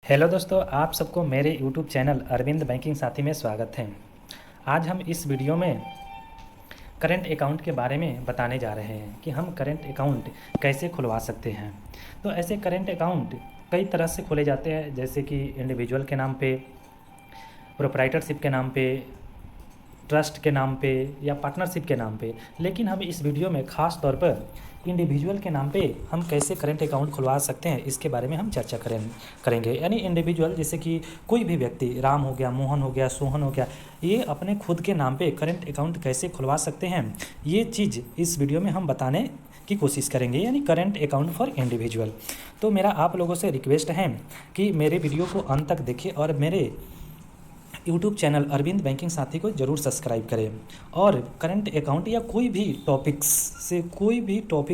Hello दोस्तों, आप सबको मेरे यूट्यूब चैनल अरविंद बैंकिंग साथी में स्वागत है। आज हम इस वीडियो में करंट अकाउंट के बारे में बताने जा रहे हैं कि हम करंट अकाउंट कैसे खुलवा सकते हैं। तो ऐसे करंट अकाउंट कई तरह से खोले जाते हैं, जैसे कि इंडिविजुअल के नाम पे, प्रोप्राइटरशिप के नाम पे, ट्रस्ट के नाम पे या पार्टनरशिप के नाम पे। लेकिन हम इस वीडियो में ख़ास तौर पर इंडिविजुअल के नाम पे हम कैसे करंट अकाउंट खुलवा सकते हैं इसके बारे में हम चर्चा करेंगे। यानी इंडिविजुअल जैसे कि कोई भी व्यक्ति, राम हो गया, मोहन हो गया, सोहन हो गया, ये अपने खुद के नाम पे करंट अकाउंट कैसे खुलवा सकते हैं, ये चीज़ इस वीडियो में हम बताने की कोशिश करेंगे। यानी करंट अकाउंट फॉर इंडिविजुअल। तो मेरा आप लोगों से रिक्वेस्ट है कि मेरे वीडियो को अंत तक देखें और मेरे यूट्यूब चैनल अरविंद बैंकिंग साथी को ज़रूर सब्सक्राइब करें। और करंट अकाउंट या कोई भी टॉपिक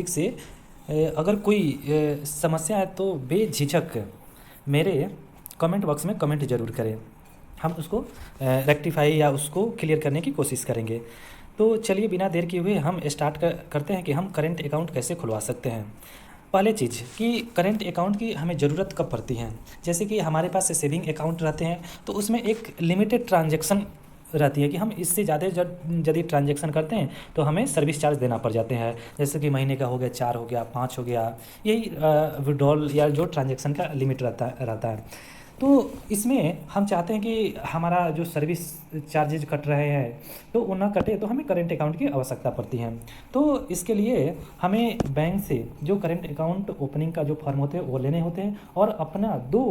से अगर कोई समस्या है तो बेझिझक मेरे कमेंट बॉक्स में कमेंट ज़रूर करें। हम उसको रेक्टिफाई या उसको क्लियर करने की कोशिश करेंगे। तो चलिए बिना देर किए हुए हम स्टार्ट करते हैं कि हम करंट अकाउंट कैसे खुलवा सकते हैं। पहले चीज़ कि करंट अकाउंट की हमें ज़रूरत कब पड़ती है। जैसे कि हमारे पास सेविंग अकाउंट रहते हैं तो उसमें एक लिमिटेड ट्रांजैक्शन रहती है कि हम इससे ज़्यादा यदि ट्रांजैक्शन करते हैं तो हमें सर्विस चार्ज देना पड़ जाते हैं। जैसे कि महीने का हो गया, 4 हो गया, 5 हो गया, यही विड्रॉल या जो ट्रांजैक्शन का लिमिट रहता है। तो इसमें हम चाहते हैं कि हमारा जो सर्विस चार्जेज कट रहे हैं तो वो ना कटे, तो हमें करंट अकाउंट की आवश्यकता पड़ती है। तो इसके लिए हमें बैंक से जो करंट अकाउंट ओपनिंग का जो फॉर्म होते हैं वो लेने होते हैं और अपना 2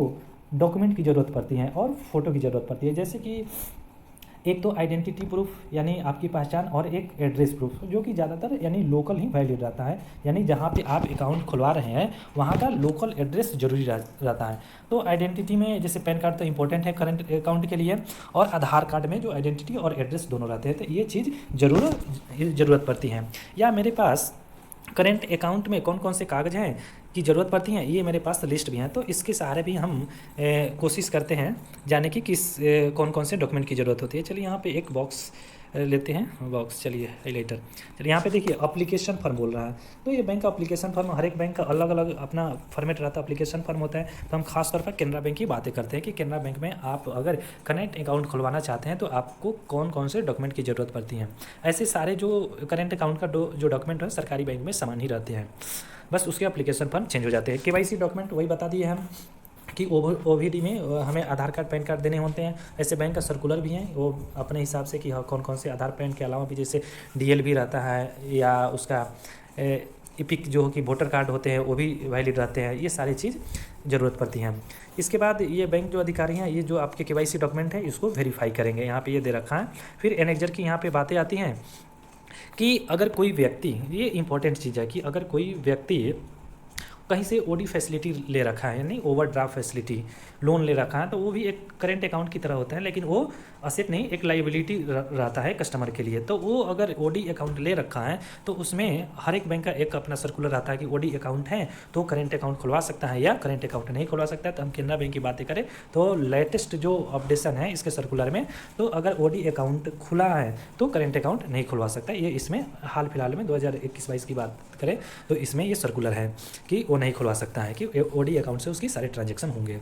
डॉक्यूमेंट की ज़रूरत पड़ती है और फ़ोटो की ज़रूरत पड़ती है। जैसे कि एक तो आइडेंटिटी प्रूफ यानी आपकी पहचान, और एक एड्रेस प्रूफ जो कि ज़्यादातर यानी लोकल ही वैलिड रहता है। यानी जहाँ पे आप अकाउंट खुलवा रहे हैं वहाँ का लोकल एड्रेस जरूरी रहता है। तो आइडेंटिटी में जैसे पैन कार्ड तो इंपॉर्टेंट है करंट अकाउंट के लिए, और आधार कार्ड में जो आइडेंटिटी और एड्रेस दोनों रहते हैं, तो ये चीज़ ज़रूरत पड़ती है। या मेरे पास करंट अकाउंट में कौन कौन से कागज़ हैं की ज़रूरत पड़ती हैं, ये मेरे पास लिस्ट भी हैं। तो इसके सहारे भी हम कोशिश करते हैं जाने की किस कौन कौन से डॉक्यूमेंट की ज़रूरत होती है। चलिए यहाँ पे एक बॉक्स लेते हैं, बॉक्स चलिए हाईलाइटर। चलिए यहाँ पे देखिए एप्लीकेशन फॉर्म बोल रहा है। तो ये बैंक का एप्लीकेशन फॉर्म, हर एक बैंक का अलग अलग अपना फॉर्मेट रहता है, एप्लीकेशन फॉर्म होता है। तो हम खास तौर पर केनरा बैंक की बातें करते हैं कि केनरा बैंक में आप अगर करंट अकाउंट खुलवाना चाहते हैं तो आपको कौन कौन से डॉक्यूमेंट की ज़रूरत पड़ती है। ऐसे सारे जो करंट अकाउंट का जो डॉक्यूमेंट है सरकारी बैंक में समान ही रहते हैं, बस उसके एप्लीकेशन फॉर्म चेंज हो जाते हैं। केवाईसी डॉक्यूमेंट वही बता दिए हम कि ओवीडी में हमें आधार कार्ड, पैन कार्ड देने होते हैं। ऐसे बैंक का सर्कुलर भी हैं, वो अपने हिसाब से कि कौन कौन से आधार, पैन के अलावा भी जैसे डीएल भी रहता है या उसका इपिक जो कि वोटर कार्ड होते हैं वो भी वैलिड रहते हैं। ये सारी चीज़ ज़रूरत पड़ती हैं। इसके बाद ये बैंक जो अधिकारी हैं, ये जो आपके केवाईसी डॉक्यूमेंट है इसको वेरीफाई करेंगे। यहाँ पे ये दे रखा है। फिर एनेक्जर की यहाँ पे बातें आती हैं कि अगर कोई व्यक्ति, ये इंपॉर्टेंट चीज़ है कि अगर कोई व्यक्ति कहीं से ओडी फैसिलिटी ले रखा है, यानी ओवरड्राफ्ट फैसिलिटी, लोन ले रखा है, तो वो भी एक करंट अकाउंट की तरह होता है, लेकिन वो असेट नहीं, एक लाइबिलिटी रहता है कस्टमर के लिए। तो वो अगर ओडी अकाउंट ले रखा है तो उसमें हर एक बैंक का एक अपना सर्कुलर आता है कि ओडी अकाउंट है तो करंट अकाउंट खुलवा सकता है या करंट अकाउंट नहीं खुलवा सकता है। तो हम केनरा बैंक की बातें करें तो लेटेस्ट जो अपडेशन है इसके सर्कुलर में, तो अगर ओडी अकाउंट खुला है तो करंट अकाउंट नहीं खुलवा सकता। ये इसमें हाल फिलहाल में 2021-22 की बात करें तो इसमें ये सर्कुलर है कि वो नहीं खुलवा सकता है, कि ओडी अकाउंट से उसकी सारे ट्रांजैक्शन होंगे।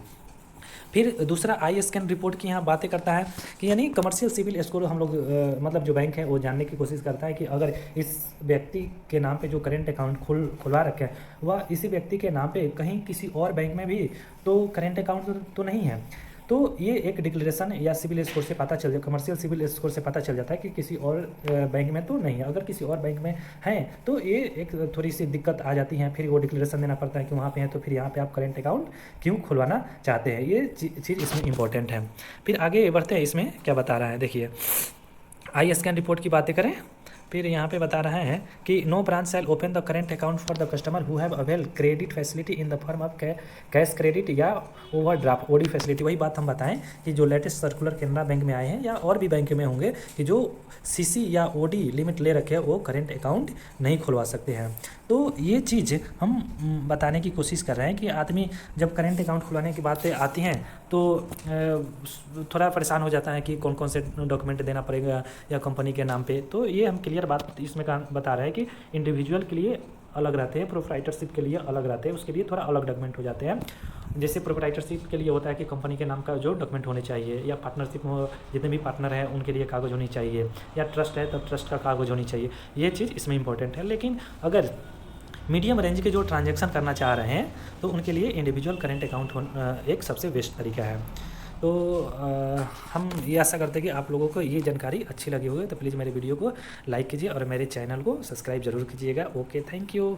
फिर दूसरा आई स्कैन रिपोर्ट की यहाँ बातें करता है कि यानी कमर्शियल सिविल स्कोर हम लोग मतलब जो बैंक है वो जानने की कोशिश करता है कि अगर इस व्यक्ति के नाम पे जो करंट अकाउंट खुलवा रखे हैं वह इसी व्यक्ति के नाम पे कहीं किसी और बैंक में भी तो करंट अकाउंट तो नहीं है। तो ये एक डिक्लेरेशन या सिविल स्कोर से पता चल जाए, कमर्शियल सिविल स्कोर से पता चल जाता है कि किसी और बैंक में तो नहीं है। अगर किसी और बैंक में है तो ये एक थोड़ी सी दिक्कत आ जाती है, फिर वो डिक्लेरेशन देना पड़ता है कि वहाँ पे है तो फिर यहाँ पे आप करंट अकाउंट क्यों खुलवाना चाहते हैं। ये चीज़ इसमें इंपॉर्टेंट है। फिर आगे बढ़ते हैं, इसमें क्या बता रहा है देखिए। आई स्कैन रिपोर्ट की बातें करें, फिर यहाँ पे बता रहा है कि no branch shall open the current account for the customer who have avail credit facility in the form of cash credit या ओवरड्राफ्ट ओडी फैसिलिटी। वही बात हम बताएं कि जो लेटेस्ट सर्कुलर केनरा बैंक में आए हैं या और भी बैंक में होंगे कि जो सीसी या ओडी लिमिट ले रखे हैं वो करंट अकाउंट नहीं खुलवा सकते हैं। तो ये चीज़ हम बताने की कोशिश कर रहे हैं कि आदमी जब करंट अकाउंट खुलाने की बातें आती हैं तो थोड़ा परेशान हो जाता है कि कौन कौन से डॉक्यूमेंट देना पड़ेगा या कंपनी के नाम पे। तो ये हम क्लियर बात इसमें बता रहे हैं कि इंडिविजुअल के लिए अलग रहते हैं, प्रोप्राइटरशिप के लिए अलग रहते हैं, उसके लिए थोड़ा अलग डॉक्यूमेंट हो जाते हैं। जैसे प्रोप्राइटरशिप के लिए होता है कि कंपनी के नाम का जो डॉक्यूमेंट होने चाहिए, या पार्टनरशिप में जितने भी पार्टनर हैं उनके लिए कागज़ होनी चाहिए, या ट्रस्ट है तो ट्रस्ट का कागज़ होनी चाहिए। ये चीज़ इसमें इंपॉर्टेंट है। लेकिन अगर मीडियम रेंज के जो ट्रांजैक्शन करना चाह रहे हैं तो उनके लिए इंडिविजुअल करेंट अकाउंट एक सबसे बेस्ट तरीका है। तो हम ये आशा करते हैं कि आप लोगों को ये जानकारी अच्छी लगी होगी। तो प्लीज़ मेरे वीडियो को लाइक कीजिए और मेरे चैनल को सब्सक्राइब ज़रूर कीजिएगा। Okay, thank you.